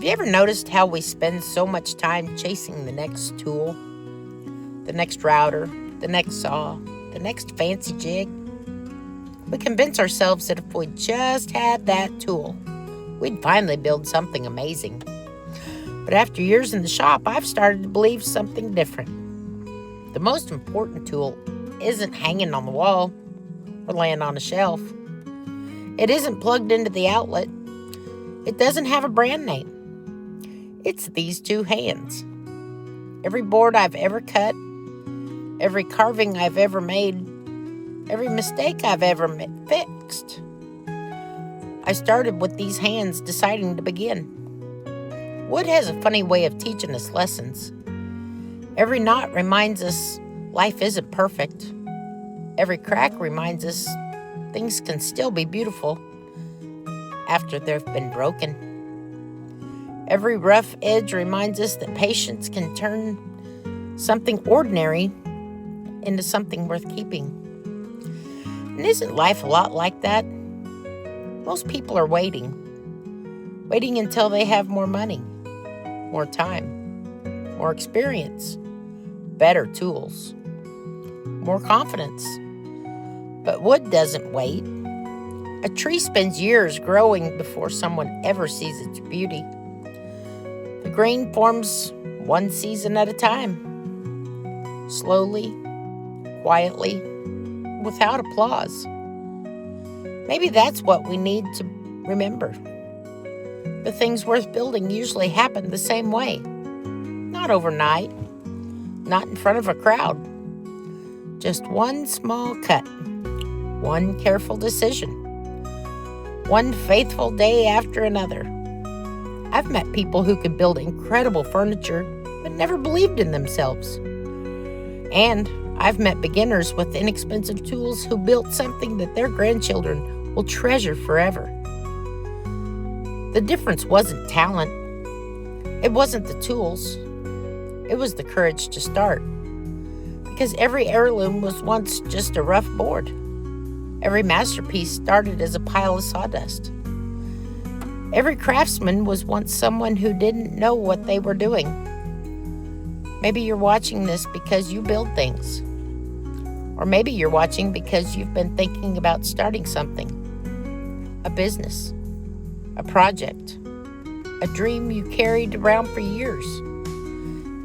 you ever noticed how we spend so much time chasing the next tool, the next router, the next saw, the next fancy jig? We convince ourselves that if we just had that tool, we'd finally build something amazing. But after years in the shop, I've started to believe something different. The most important tool isn't hanging on the wall or laying on a shelf. It isn't plugged into the outlet. It doesn't have a brand name. It's these two hands. Every board I've ever cut, every carving I've ever made, every mistake I've ever fixed. I started with these hands deciding to begin. Wood has a funny way of teaching us lessons. Every knot reminds us life isn't perfect. Every crack reminds us things can still be beautiful after they've been broken. Every rough edge reminds us that patience can turn something ordinary into something worth keeping. And isn't life a lot like that? Most people are waiting until they have more money, more time, more experience, better tools, more confidence. But wood doesn't wait. A tree spends years growing before someone ever sees its beauty. The grain forms one season at a time, slowly, quietly, without applause. Maybe that's what we need to remember. The things worth building usually happen the same way. Not overnight, not in front of a crowd. Just one small cut, one careful decision, one faithful day after another. I've met people who could build incredible furniture but never believed in themselves. And I've met beginners with inexpensive tools who built something that their grandchildren will treasure forever. The difference wasn't talent. It wasn't the tools. It was the courage to start. Because every heirloom was once just a rough board. Every masterpiece started as a pile of sawdust. Every craftsman was once someone who didn't know what they were doing. Maybe you're watching this because you build things. Or maybe you're watching because you've been thinking about starting something. A business, a project, a dream you carried around for years.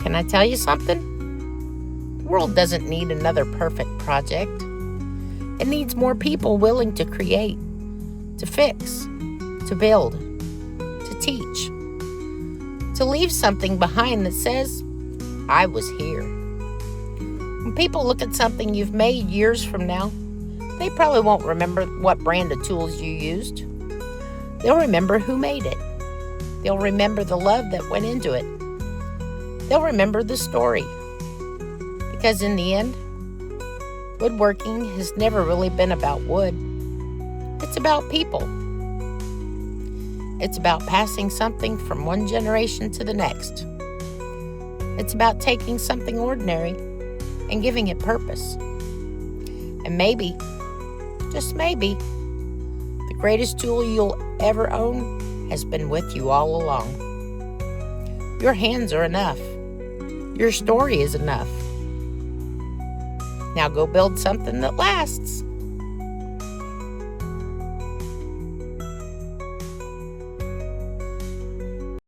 Can I tell you something? The world doesn't need another perfect project. It needs more people willing to create, to fix, to build, to teach, to leave something behind that says, I was here. When people look at something you've made years from now, they probably won't remember what brand of tools you used. They'll remember who made it. They'll remember the love that went into it. They'll remember the story. Because in the end, woodworking has never really been about wood. It's about people. It's about passing something from one generation to the next. It's about taking something ordinary and giving it purpose. And maybe, just maybe, the greatest tool you'll ever own has been with you all along. Your hands are enough. Your story is enough. Now go build something that lasts.